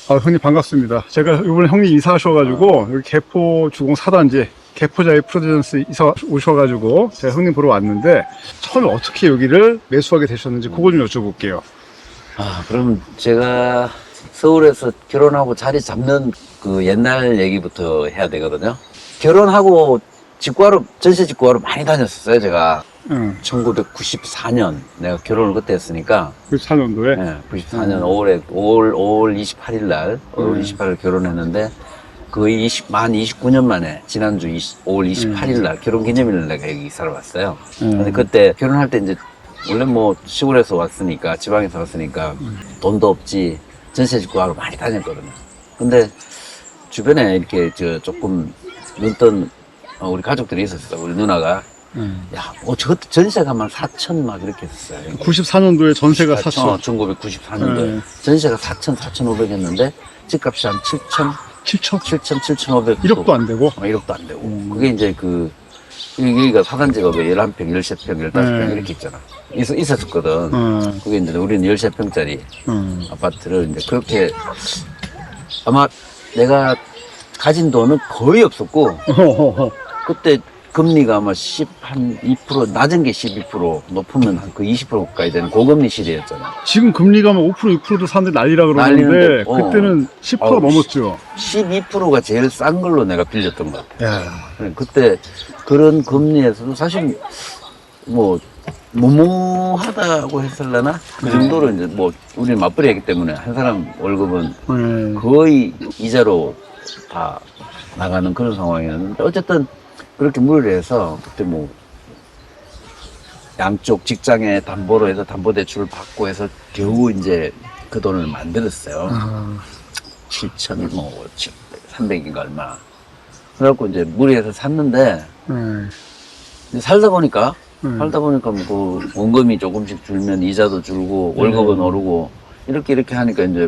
형님 반갑습니다. 제가 이번에 형님 이사 하셔가지고 여기 개포 주공 4단지 개포자의 프로듀전스 이사 오셔가지고 제가 형님 보러 왔는데 처음에 어떻게 여기를 매수하게 되셨는지 그거 좀 여쭤볼게요. 그럼 제가 서울에서 결혼하고 자리 잡는 그 옛날 얘기부터 해야 되거든요. 결혼하고 직구하러, 전세 직구하러 많이 다녔었어요, 제가. 응. 1994년 내가 결혼을 그때 했으니까 94년도에? 네, 94년 5월 28일 날 5월 28일 결혼했는데 거의 만 29년 만에 지난주 5월 28일 날 결혼 기념일 날 내가 여기 이사를 왔어요. 근데 그때 결혼할 때 이제 원래 뭐 시골에서 왔으니까 지방에서 왔으니까 돈도 없지 전세 직구하러 많이 다녔거든요. 근데 주변에 이렇게 조금 눈뜬 우리 가족들이 있었어. 우리 누나가 야, 저 전세가 한 4천 막 이렇게 했어요. 94년도에 전세가 4천. 1994년도에 전세가 4천, 4,500 했는데 집값이 한 7천, 7천? 7천, 7,500. 1억도 안 되고? 1억도 안 되고. 그게 이제 여기가 사단지가 왜 11평, 13평, 15평 이렇게 있잖아. 있었거든. 그게 이제 우리는 13평짜리 아파트를 이제 그렇게 아마 내가 가진 돈은 거의 없었고 그때 금리가 아마 한 2%, 낮은 게 12%, 높으면 한 그 20% 가까이 되는 고금리 시대였잖아. 지금 금리가 5%, 6%도 사는데 난리라 그러는데 난리인데, 그때는 10% 넘었죠. 12%가 제일 싼 걸로 내가 빌렸던 것 같아. 야. 그때 그런 금리에서도 사실 뭐 무모하다고 했을려나? 그 정도로 이제 뭐 우리는 맞벌이했기 때문에 한 사람 월급은 거의 이자로 다 나가는 그런 상황이었는데 어쨌든 그렇게 무리해서 그때 뭐 양쪽 직장에 담보로 해서 담보대출을 받고 해서 겨우 이제 그 돈을 만들었어요. 7천 뭐 300인가 얼마. 그래갖고 이제 무리해서 샀는데 이제 살다 보니까 뭐 그 원금이 조금씩 줄면 이자도 줄고 월급은 오르고 이렇게 하니까 이제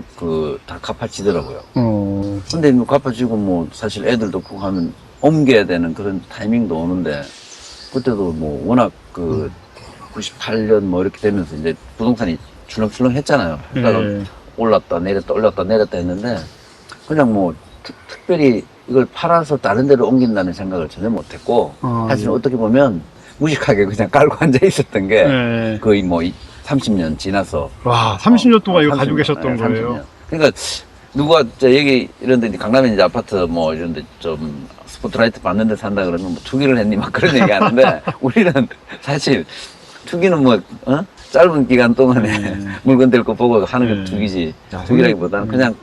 다 갚아지더라고요. 근데 뭐 갚아지고 뭐 사실 애들도 크고 하면 옮겨야 되는 그런 타이밍도 오는데 그때도 뭐 워낙 98년 뭐 이렇게 되면서 이제 부동산이 출렁출렁 했잖아요. 그러다가 올랐다 내렸다 했는데 그냥 뭐 특별히 이걸 팔아서 다른 데로 옮긴다는 생각을 전혀 못했고 사실 어떻게 보면 무식하게 그냥 깔고 앉아 있었던 게 거의 뭐 30년 지나서 와, 30년 동안 이거 30년, 가지고 계셨던 거예요? 30년. 그러니까 누가 여기 이런데 강남에 이제 아파트 뭐 이런데 좀 스포트라이트 받는 데 산다 그러면 뭐 투기를 했니 막 그런 얘기 하는데 우리는 사실 투기는 뭐 짧은 기간 동안에 물건 될 거 보고 하는 게 투기지. 투기라기보다는 그냥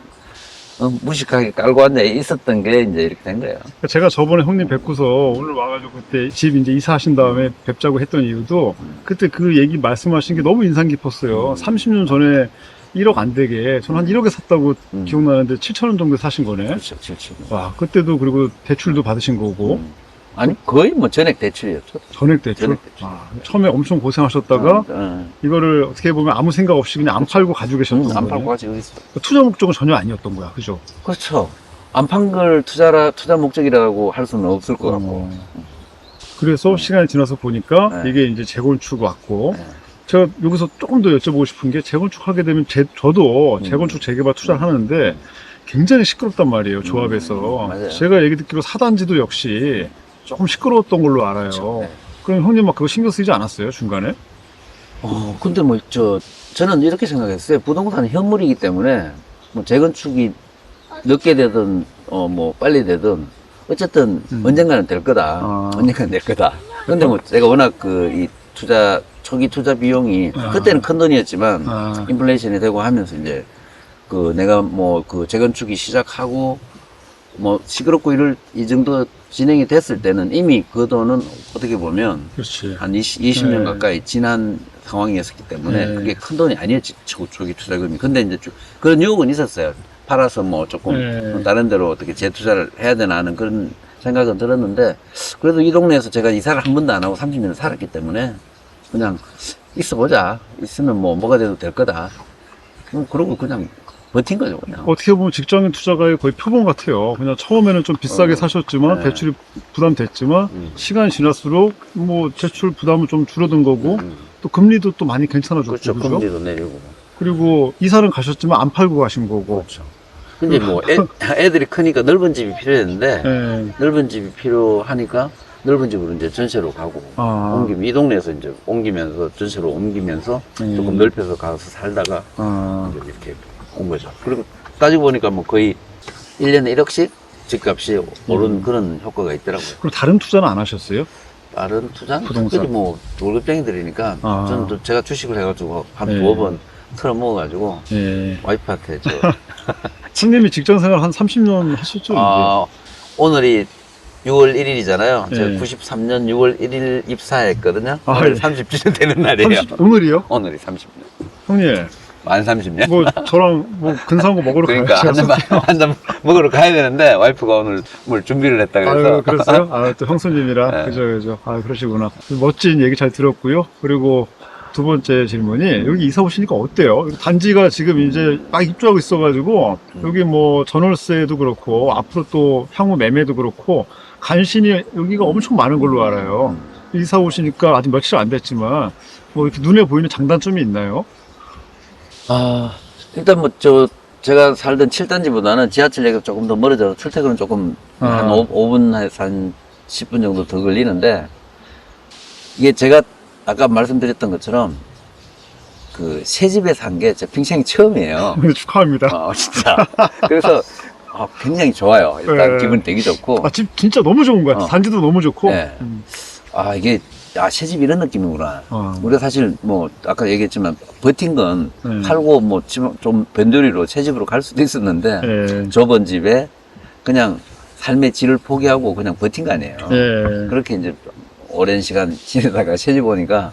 무식하게 깔고 앉아 있었던 게 이제 이렇게 된 거예요. 제가 저번에 형님 뵙고서 오늘 와가지고 그때 집 이제 이사하신 다음에 뵙자고 했던 이유도 그때 그 얘기 말씀하신 게 너무 인상 깊었어요. 30년 전에 1억 안 되게 저는 한 1억에 샀다고 기억나는데 7천 원 정도 사신 거네. 그렇죠, 7천 원. 와, 그때도 그리고 대출도 받으신 거고. 아니 거의 뭐 전액 대출이었죠. 전액 대출? 전액 대출. 처음에 엄청 고생하셨다가 이거를 어떻게 보면 아무 생각 없이 그냥 안 팔고 가지고 계셨던 거예요. 안 팔고 가지고 있어. 투자 목적은 전혀 아니었던 거야, 그죠? 그렇죠. 안 판 걸 투자 목적이라고 할 수는 없을 것 같고. 그래서 시간이 지나서 보니까 이게 이제 재건축 왔고 제가 여기서 조금 더 여쭤보고 싶은 게 재건축 하게 되면 저도 재건축 재개발 투자를 하는데 굉장히 시끄럽단 말이에요, 조합에서. 맞아요. 제가 얘기 듣기로 사단지도 역시 조금 시끄러웠던 걸로 알아요. 그렇죠. 그럼 형님 막 그거 신경 쓰이지 않았어요, 중간에? 근데 뭐 저는 이렇게 생각했어요. 부동산은 현물이기 때문에 뭐 재건축이 늦게 되든 뭐 빨리 되든 어쨌든 언젠가는 될 거다. 언젠가는 될 거다. 근데 뭐 제가 워낙 이 초기 투자 비용이 그때는 큰 돈이었지만 인플레이션이 되고 하면서 이제 내가 뭐 재건축이 시작하고 뭐 시끄럽고 이 정도 진행이 됐을 때는 이미 그 돈은 어떻게 보면 그렇지. 한 20년 가까이 지난 상황이었기 때문에 그게 큰 돈이 아니었지, 초기 투자금이. 근데 이제 그런 유혹은 있었어요. 팔아서 뭐 조금 다른 데로 어떻게 재투자를 해야 되나 하는 그런 생각은 들었는데 그래도 이 동네에서 제가 이사를 한 번도 안 하고 30년을 살았기 때문에 그냥 있어보자. 있으면 뭐가 돼도 될 거다. 그러고 그냥 버틴 거죠, 그냥. 어떻게 보면 직장인 투자가의 거의 표본 같아요. 그냥 처음에는 좀 비싸게 사셨지만 대출이 부담됐지만 시간이 지날수록 뭐 대출 부담은 좀 줄어든 거고 또 금리도 또 많이 괜찮아졌고. 그렇죠. 금리도 내리고. 그리고 이사는 가셨지만 안 팔고 가신 거고. 그렇죠. 근데 뭐 애들이 크니까 넓은 집이 필요했는데 예. 넓은 집이 필요하니까 넓은 집으로 이제 전세로 가고 옮기면 이 동네에서 이제 옮기면서 전세로 옮기면서 조금 넓혀서 가서 살다가 이제 이렇게 온 거죠. 그리고 따지고 보니까 뭐 거의 1년에 1억씩 집값이 오른 그런 효과가 있더라고요. 그럼 다른 투자는 안 하셨어요? 다른 투자? 부동산. 특별히 뭐 월급쟁이들이니까 저는 또 제가 주식을 해가지고 한 예. 두어 번 틀어 먹어가지고 예. 와이프한테 형님이 직장 생활 한 30년 하셨죠? 오늘이 6월 1일이잖아요. 예. 제가 93년 6월 1일 입사했거든요. 아, 오늘 예. 30주년 되는 날이에요. 오늘이요? 오늘이 30년. 형님, 만 30년. 뭐 저랑 뭐 근사한 거 먹으러 그러니까 가야죠. 한잔 먹으러 가야 되는데 와이프가 오늘 뭘 준비를 했다 그래서. 아유, 그랬어요? 아, 또 형수님이라. 네. 그죠. 아, 그러시구나. 멋진 얘기 잘 들었고요. 그리고 두 번째 질문이, 여기 이사 오시니까 어때요? 단지가 지금 이제 막 입주하고 있어가지고, 여기 뭐 전월세도 그렇고, 앞으로 또 향후 매매도 그렇고, 간신히 여기가 엄청 많은 걸로 알아요. 이사 오시니까 아직 며칠 안 됐지만, 뭐 이렇게 눈에 보이는 장단점이 있나요? 일단 뭐 제가 살던 7단지보다는 지하철역에서 조금 더 멀어져서 출퇴근은 조금 한 5분에서 한 10분 정도 더 걸리는데, 이게 제가 아까 말씀드렸던 것처럼 그 새 집에 산 게 제 평생 처음이에요. 축하합니다. 진짜. 그래서 굉장히 좋아요. 일단 네. 기분이 되게 좋고. 집 진짜 너무 좋은 것 같아요. 단지도 너무 좋고. 네. 이게 새 집 이런 느낌이구나. 우리가 사실 뭐 아까 얘기했지만 버틴 건 팔고 뭐 좀 변두리로 새 집으로 갈 수도 있었는데 예. 좁은 집에 그냥 삶의 질을 포기하고 그냥 버틴 거 아니에요. 예. 그렇게 이제 오랜 시간 지내다가 새 집 오니까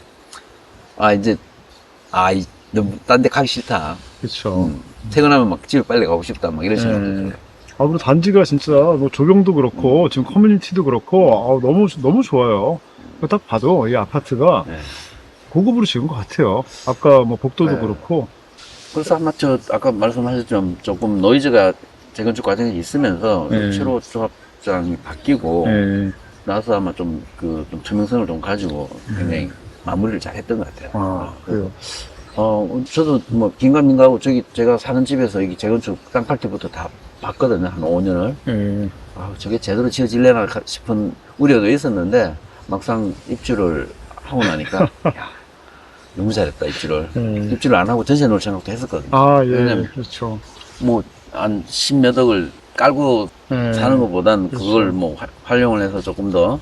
이제 너무 딴 데 가기 싫다. 그렇죠. 퇴근하면 막 집에 빨리 가고 싶다. 막 이런 생각이 들어요. 그리고 단지가 진짜 뭐 조경도 그렇고 지금 커뮤니티도 그렇고 너무 좋아요. 딱 봐도 이 아파트가 네. 고급으로 지은 것 같아요. 아까 뭐 복도도 네. 그렇고. 그래서 아마 아까 말씀하셨지만 조금 노이즈가 재건축 과정에 있으면서 네. 최로 조합장이 바뀌고 예. 나서 아마 좀 투명성을 좀 가지고 굉장히 마무리를 잘 했던 것 같아요. 그래요. 저도 뭐 긴가민가하고 제가 사는 집에서 이게 재건축 땅 팔 때부터 다 봤거든요. 한 5년을. 예. 저게 제대로 지어질래나 싶은 우려도 있었는데 막상 입주를 하고 나니까 야, 너무 잘했다 입주를. 입주를 안 하고 전세 놓을 생각도 했었거든요. 예. 왜냐면 그렇죠. 뭐 한 10몇 억을 깔고 사는 것보단 그렇죠. 그걸 뭐 활용을 해서 조금 더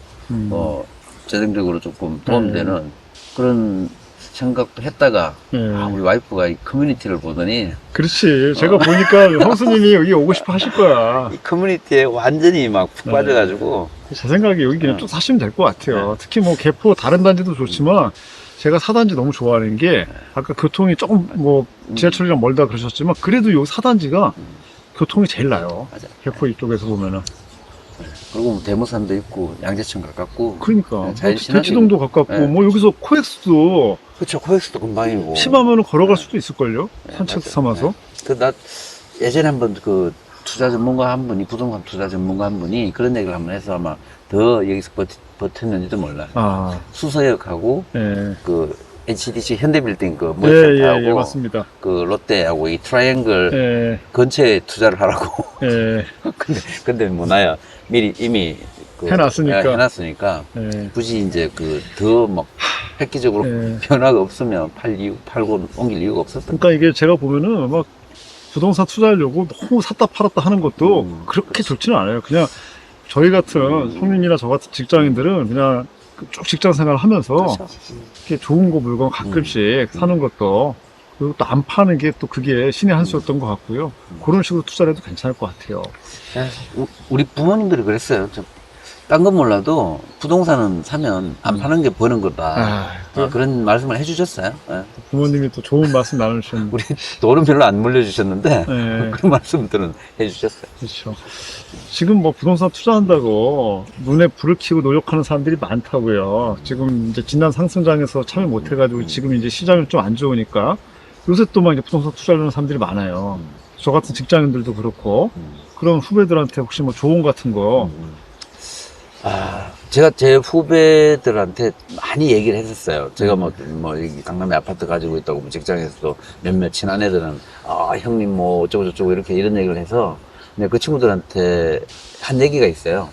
재정적으로 조금 도움되는 그런 생각도 했다가 우리 와이프가 이 커뮤니티를 보더니 그렇지. 제가 보니까 형수님이 여기 오고 싶어 하실 거야. 이 커뮤니티에 완전히 막 푹 빠져가지고 제 생각에 여기 그냥 쭉 사시면 될 것 같아요. 특히 뭐 개포 다른 단지도 좋지만 제가 4단지 너무 좋아하는 게 아까 교통이 조금 뭐 지하철이랑 멀다 그러셨지만 그래도 여기 4단지가 교통이 제일 나요. 맞아. 개포 이쪽에서 보면은. 그리고 뭐 대모산도 있고 양재천 가깝고 그러니까 잘 대치동도 가깝고 네. 뭐 여기서 코엑스도 그렇죠. 코엑스도 금방이고 심하면은 걸어갈 수도 있을 걸요. 산책 맞아요. 삼아서. 나 예전에 한번 그 투자 전문가 한 분이 부동산 투자 전문가 한 분이 그런 얘기를 한번 해서 아마 더 여기서 버텼는지도 몰라요. 수서역하고 예. 그 HDC 현대빌딩 그 예, 모니터하고 예, 맞습니다. 그 롯데하고 이 트라이앵글 예, 근처에 투자를 하라고. 예, 근데 뭐 나야 미리 이미 해놨으니까 예. 굳이 이제 더 막 획기적으로 예. 변화가 없으면 팔고 옮길 이유가 없었던. 그러니까 이게 제가 보면은 막 부동산 투자하려고 너무 샀다 팔았다 하는 것도 그렇게 좋지는 않아요. 그냥 저희 같은 성민이나 저 같은 직장인들은 그냥 쭉 직장 생활을 하면서 그렇죠. 이렇게 좋은 거 물건 가끔씩 사는 것도 그리고 또 안 파는 게 또 그게 신의 한 수였던 것 같고요. 그런 식으로 투자를 해도 괜찮을 것 같아요. 우리 부모님들이 그랬어요. 딴 건 몰라도 부동산은 사면 안 파는 게 버는 거다. 그런 말씀을 해주셨어요. 예. 부모님이 또 좋은 말씀 나누셨는데. 우리 돈은 별로 안 물려주셨는데 네. 그런 말씀들은 해주셨어요. 그렇죠. 지금 뭐 부동산 투자한다고 눈에 불을 켜고 노력하는 사람들이 많다고요. 지금 이제 지난 상승장에서 참여 못 해가지고 지금 이제 시장이 좀 안 좋으니까 요새 또 막 이제 부동산 투자하는 사람들이 많아요. 저 같은 직장인들도 그렇고 그런 후배들한테 혹시 뭐 조언 같은 거 제가 제 후배들한테 많이 얘기를 했었어요. 제가 여기 강남에 아파트 가지고 있다고 뭐 직장에서도 몇몇 친한 애들은, 형님 뭐 어쩌고저쩌고 이런 얘기를 해서, 근데 그 친구들한테 한 얘기가 있어요.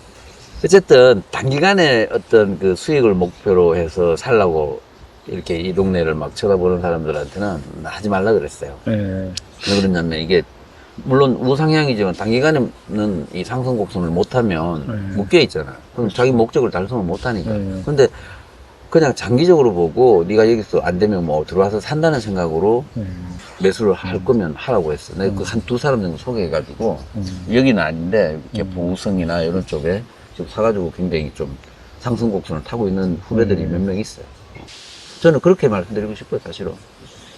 어쨌든 단기간에 어떤 그 수익을 목표로 해서 살라고 이렇게 이 동네를 막 쳐다보는 사람들한테는 하지 말라 그랬어요. 예. 왜 그러냐면 이게 물론 우상향이지만 단기간에는 이 상승 곡선을 못하면 묶여 있잖아. 그럼 자기 목적을 달성을 못하니까. 근데 그냥 장기적으로 보고 네가 여기서 안 되면 뭐 들어와서 산다는 생각으로 매수를 할 거면 하라고 했어. 내가 그 한두 사람 정도 소개해가지고 여기는 아닌데 이렇게 보성이나 이런 쪽에 지금 사가지고 굉장히 좀 상승 곡선을 타고 있는 후배들이 몇 명 있어요. 저는 그렇게 말씀드리고 싶어요, 사실은.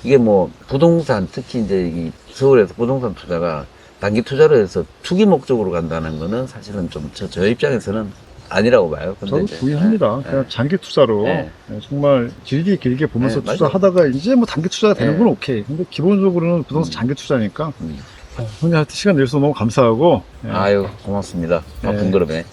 이게 뭐 부동산, 특히 이제 이 서울에서 부동산 투자가 단기 투자로 해서 투기 목적으로 간다는 거는 사실은 좀 저 입장에서는 아니라고 봐요. 근데 저도 이제, 동의합니다. 그냥 장기 투자로 정말 길게 보면서 맞아요. 투자하다가 이제 뭐 단기 투자가 되는 건 오케이. 근데 기본적으로는 부동산 장기 투자니까. 형님 하여튼 시간 내주셔서 너무 감사하고. 아유, 고맙습니다. 바쁜 그릇에.